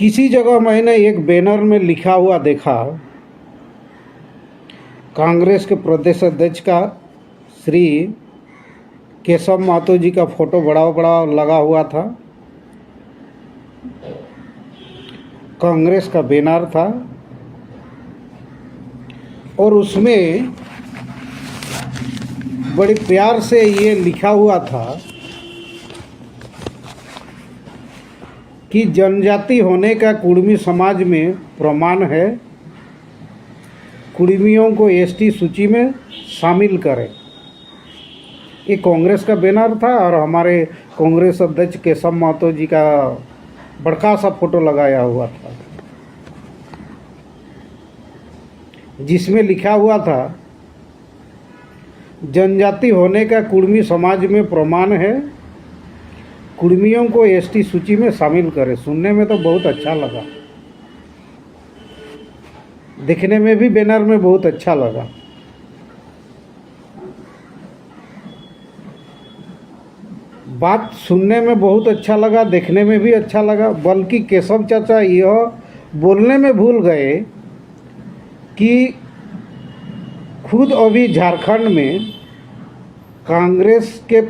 किसी जगह मैंने एक बैनर में लिखा हुआ देखा, कांग्रेस के प्रदेश अध्यक्ष का श्री केशव महतो जी का फोटो बड़ा बड़ा लगा हुआ था। कांग्रेस का बैनर था और उसमें बड़े प्यार से ये लिखा हुआ था कि जनजाति होने का कुर्मी समाज में प्रमाण है, कुर्मियों को एसटी सूची में शामिल करें। ये कांग्रेस का बैनर था और हमारे कांग्रेस अध्यक्ष केशव महतो जी का बड़का सा फोटो लगाया हुआ था, जिसमें लिखा हुआ था जनजाति होने का कुर्मी समाज में प्रमाण है, कुर्मियों को एसटी सूची में शामिल करें। सुनने में तो बहुत अच्छा लगा, दिखने में भी बैनर में बहुत अच्छा लगा। बात सुनने में बहुत अच्छा लगा, देखने में भी अच्छा लगा। बल्कि केशव चाचा यह बोलने में भूल गए कि खुद अभी झारखंड में कांग्रेस के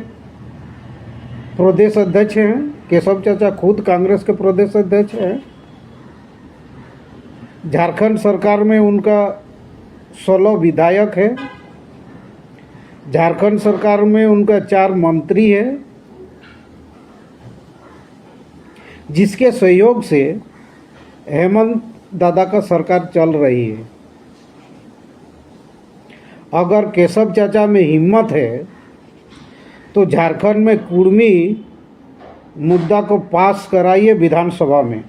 प्रदेश अध्यक्ष हैं। केशव चाचा खुद कांग्रेस के प्रदेश अध्यक्ष हैं। झारखंड सरकार में उनका 16 विधायक है। झारखंड सरकार में उनका 4 मंत्री है, जिसके सहयोग से हेमंत दादा का सरकार चल रही है। अगर केशव चाचा में हिम्मत है तो झारखंड में कुर्मी मुद्दा को पास कराइए विधानसभा में,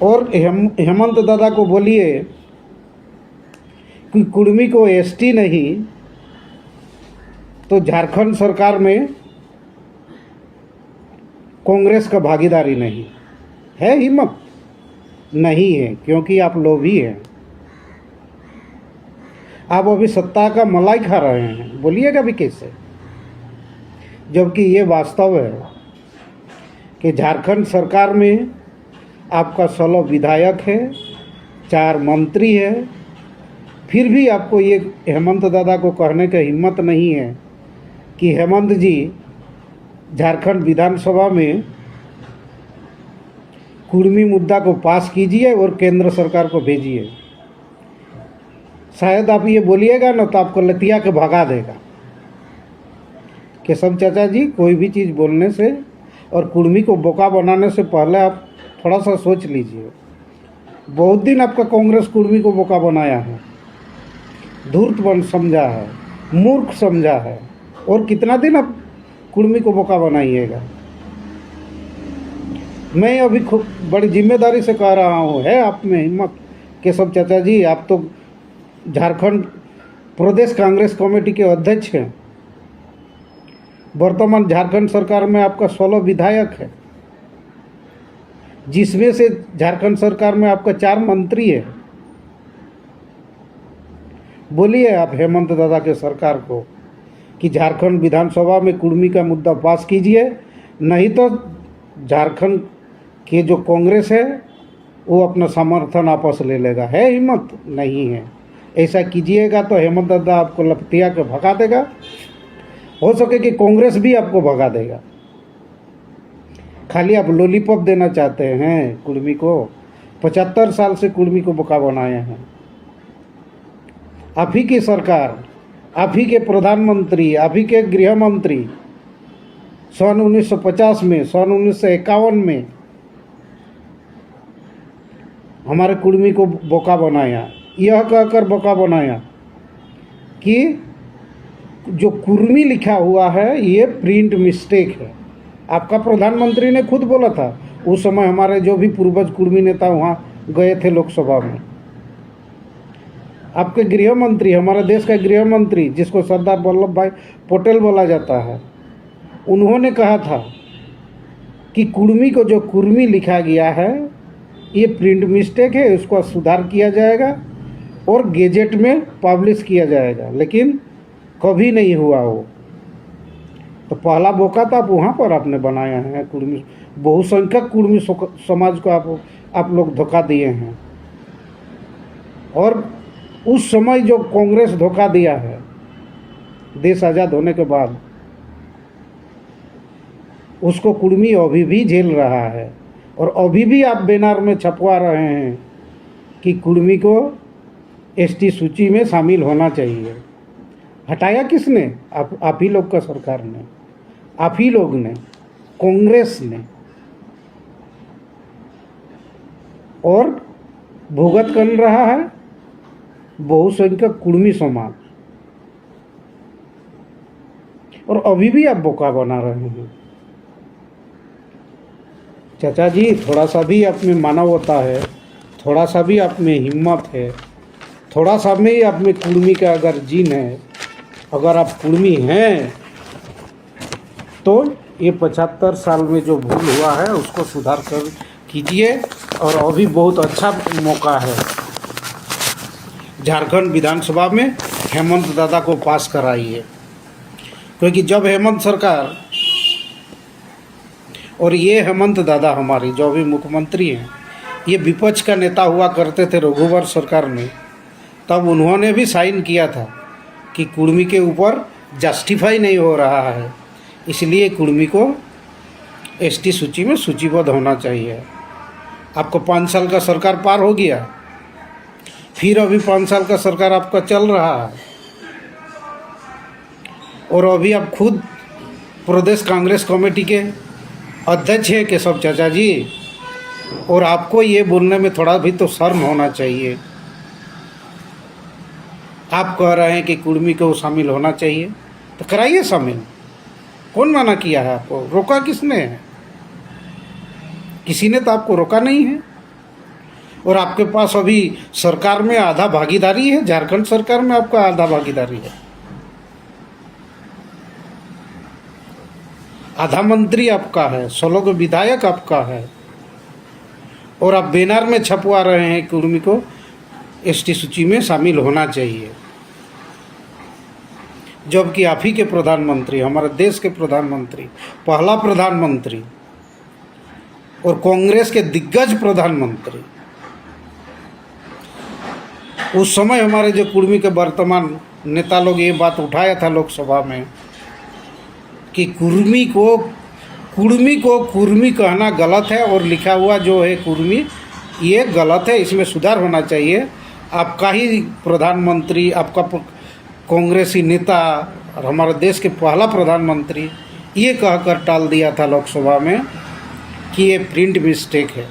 और हेमंत दादा को बोलिए कि कुर्मी को एसटी नहीं तो झारखंड सरकार में कांग्रेस का भागीदारी नहीं है। हिम्मत नहीं है क्योंकि आप लोभी हैं। आप अभी सत्ता का मलाई खा रहे हैं, बोलिएगा भी कैसे, जबकि ये वास्तव है कि झारखंड सरकार में आपका 16 विधायक है, 4 मंत्री है, फिर भी आपको ये हेमंत दादा को कहने की हिम्मत नहीं है कि हेमंत जी झारखंड विधानसभा में कुर्मी मुद्दा को पास कीजिए और केंद्र सरकार को भेजिए। शायद आप ये बोलिएगा ना तो आपको लतिया के भगा देगा। केशव चाचा जी, कोई भी चीज़ बोलने से और कुर्मी को बोका बनाने से पहले आप थोड़ा सा सोच लीजिए। बहुत दिन आपका कांग्रेस कुर्मी को बोका बनाया है, धूर्त बन समझा है, मूर्ख समझा है, और कितना दिन आप कुर्मी को बोका बनाइएगा। मैं अभी खूब बड़ी जिम्मेदारी से कह रहा हूँ, है आप में हिम्मत केशव चाचा जी। आप तो झारखंड प्रदेश कांग्रेस कमेटी के अध्यक्ष हैं। वर्तमान झारखंड सरकार में आपका 16 विधायक है, जिसमें से झारखंड सरकार में आपका 4 मंत्री है। बोलिए आप हेमंत दादा के सरकार को कि झारखंड विधानसभा में कुर्मी का मुद्दा पास कीजिए, नहीं तो झारखंड के जो कांग्रेस है वो अपना समर्थन वापस ले लेगा। है हिम्मत? नहीं है। ऐसा कीजिएगा तो हेमंत दादा आपको लपटिया के भगा देगा, हो सके कि कांग्रेस भी आपको भगा देगा। खाली आप लॉलीपॉप देना चाहते हैं कुर्मी को। 75 साल से कुर्मी को बोका बनाए हैं। आप ही की सरकार, आप ही के प्रधानमंत्री, आप ही के गृह मंत्री सन 1950 में, सन 1951 में हमारे कुर्मी को बोका बनाया। यह कहकर बोका बनाया कि जो कुर्मी लिखा हुआ है ये प्रिंट मिस्टेक है। आपका प्रधानमंत्री ने खुद बोला था। उस समय हमारे जो भी पूर्वज कुर्मी नेता वहाँ गए थे लोकसभा में। आपके गृह मंत्री, हमारे देश का गृह मंत्री जिसको सरदार वल्लभ भाई पटेल बोला जाता है, उन्होंने कहा था कि कुर्मी को जो कुर्मी लिखा गया है ये प्रिंट मिस्टेक है, इसको सुधार किया जाएगा और गेजेट में पब्लिश किया जाएगा। लेकिन कभी नहीं हुआ वो। तो पहला मौका तो आप वहाँ पर आपने बनाया है। कुर्मी बहुसंख्यक कुर्मी समाज को आप लोग धोखा दिए हैं। और उस समय जो कांग्रेस धोखा दिया है देश आज़ाद होने के बाद, उसको कुर्मी अभी भी झेल रहा है। और अभी भी आप बैनर में छपवा रहे हैं कि कुर्मी को एसटी सूची में शामिल होना चाहिए। हटाया किसने? आप ही लोग का सरकार ने, आप ही लोग ने, कांग्रेस ने। और भुगत कर रहा है बहुसंख्यक कुर्मी समाज। और अभी भी आप बोका बना रहे हैं। चाचा जी, थोड़ा सा भी आप में मानवता है, थोड़ा सा भी आप में हिम्मत है, थोड़ा सा में आप में कुर्मी का अगर जीन है, अगर आप कुर्मी हैं तो ये 75 साल में जो भूल हुआ है उसको सुधार कर कीजिए। और अभी बहुत अच्छा मौका है, झारखंड विधानसभा में हेमंत दादा को पास कराइए। क्योंकि जब हेमंत सरकार और ये हेमंत दादा हमारी जो अभी मुख्यमंत्री हैं, ये विपक्ष का नेता हुआ करते थे रघुवर सरकार में, तब उन्होंने भी साइन किया था कि कुर्मी के ऊपर जस्टिफाई नहीं हो रहा है, इसलिए कुर्मी को एसटी सूची में सूचीबद्ध होना चाहिए। आपको 5 साल का सरकार पार हो गया, फिर अभी 5 साल का सरकार आपका चल रहा है। और अभी आप खुद प्रदेश कांग्रेस कमेटी के अध्यक्ष हैं केशव चाचा जी, और आपको ये बोलने में थोड़ा भी तो शर्म होना चाहिए। आप कह रहे हैं कि कुर्मी को शामिल होना चाहिए, तो कराइए शामिल। कौन मना किया है आपको? रोका किसने है? किसी ने तो आपको रोका नहीं है। और आपके पास अभी सरकार में आधा भागीदारी है, झारखंड सरकार में आपका आधा भागीदारी है, आधा मंत्री आपका है, 16 विधायक आपका है। और आप बैनर में छपवा रहे हैं कुर्मी को एसटी सूची में शामिल होना चाहिए, जबकि आप ही के प्रधानमंत्री, हमारे देश के प्रधानमंत्री, पहला प्रधानमंत्री और कांग्रेस के दिग्गज प्रधानमंत्री, उस समय हमारे जो कुर्मी के वर्तमान नेता लोग ये बात उठाया था लोकसभा में कि कुर्मी को कुर्मी कहना गलत है और लिखा हुआ जो है कुर्मी ये गलत है, इसमें सुधार होना चाहिए। आपका ही प्रधानमंत्री, आपका कांग्रेसी नेता और हमारे देश के पहला प्रधानमंत्री ये कहकर टाल दिया था लोकसभा में कि ये प्रिंट मिस्टेक है,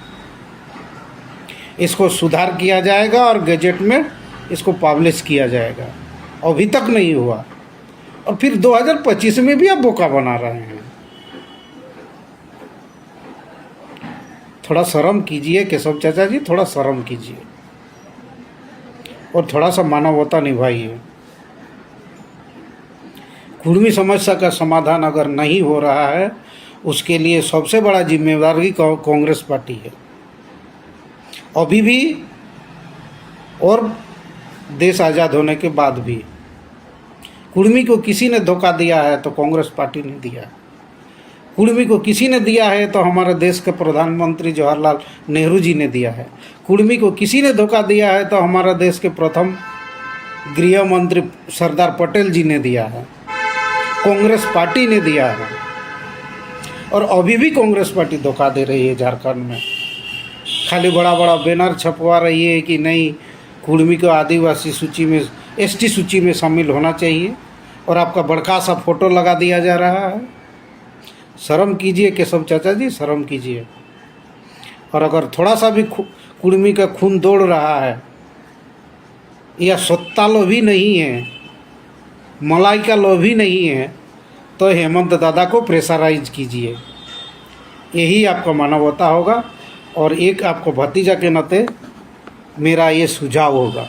इसको सुधार किया जाएगा और गजट में इसको पब्लिश किया जाएगा। अभी तक नहीं हुआ और फिर 2025 में भी आप बोका बना रहे हैं। थोड़ा शर्म कीजिए केशव चाचा जी, थोड़ा शर्म कीजिए और थोड़ा सा मानवता निभाइए। कुर्मी समस्या का समाधान अगर नहीं हो रहा है, उसके लिए सबसे बड़ा जिम्मेदारी कांग्रेस पार्टी है अभी भी और देश आज़ाद होने के बाद भी। कुर्मी को किसी ने धोखा दिया है तो कांग्रेस पार्टी ने दिया। कुर्मी को किसी ने दिया है तो हमारे देश के प्रधानमंत्री जवाहरलाल नेहरू जी ने दिया है। कुर्मी को किसी ने धोखा दिया है तो हमारा देश के प्रथम गृह मंत्री सरदार पटेल जी ने दिया है, कांग्रेस पार्टी ने दिया है। और अभी भी कांग्रेस पार्टी धोखा दे रही है झारखंड में। खाली बड़ा बड़ा बैनर छपवा रही है कि नहीं कुर्मी को आदिवासी सूची में, एसटी सूची में शामिल होना चाहिए, और आपका बड़का सा फोटो लगा दिया जा रहा है। शर्म कीजिए केशव चाचा जी, शर्म कीजिए। और अगर थोड़ा सा भी कुर्मी का खून दौड़ रहा है या सत्ता लोभी नहीं है, मलाई का लोभी नहीं है, तो हेमंत दादा को प्रेशराइज कीजिए। यही आपका मानवता होगा और एक आपको भतीजा के नाते मेरा ये सुझाव होगा।